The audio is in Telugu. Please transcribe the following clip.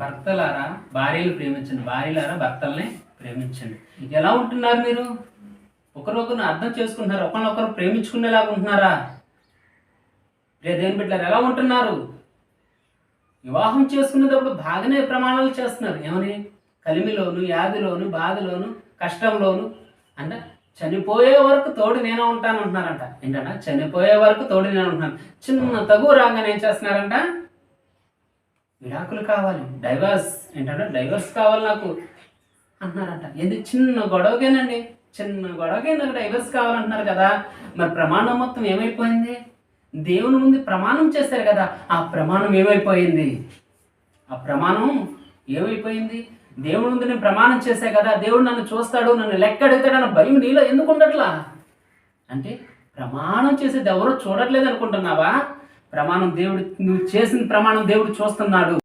భర్తలారా భార్యలు ప్రేమించండి, భార్యలారా భర్తల్ని ప్రేమించండి. ఎలా ఉంటున్నారు మీరు? ఒకరొకరు అర్థం చేసుకుంటున్నారు, ఒకరినొకరు ప్రేమించుకునేలాగా ఉంటున్నారా? దేవుని బిడ్డలారా ఎలా ఉంటున్నారు? వివాహం చేసుకునేటప్పుడు బాగానే ప్రమాణాలు చేస్తున్నారు. ఏమని? కలిమిలోను, వ్యాధిలోను, బాధలోను, కష్టంలోను అంటే చనిపోయే వరకు తోడు నేను ఉంటాను అంటున్నారంట. ఏంటంట? చనిపోయే వరకు తోడు నేను ఉంటున్నాను. చిన్న తగు రాగానే ఏం చేస్తున్నారంట? విడాకులు కావాలి, డైవర్స్. ఏంటంటే డైవర్స్ కావాలి నాకు అంటున్నారంట. ఎందుకు? చిన్న గొడవకేనండి, చిన్న గొడవకే నాకు డైవర్స్ కావాలంటున్నారు కదా. మరి ప్రమాణం మొత్తం ఏమైపోయింది? దేవుని ముందు ప్రమాణం చేశారు కదా, ఆ ప్రమాణం ఏమైపోయింది? ఆ ప్రమాణం ఏమైపోయింది? దేవుని ముందు నేను ప్రమాణం చేశా కదా, దేవుడు నన్ను చూస్తాడు, నన్ను లెక్క అడుగుతాడన్న భయం నీలో ఎందుకు ఉండట్లా? అంటే ప్రమాణం చేసేది ఎవరో చూడట్లేదు అనుకుంటున్నావా? ప్రమాణం దేవుడు, నువ్వు చేసిన ప్రమాణం దేవుడు చూస్తున్నాడు.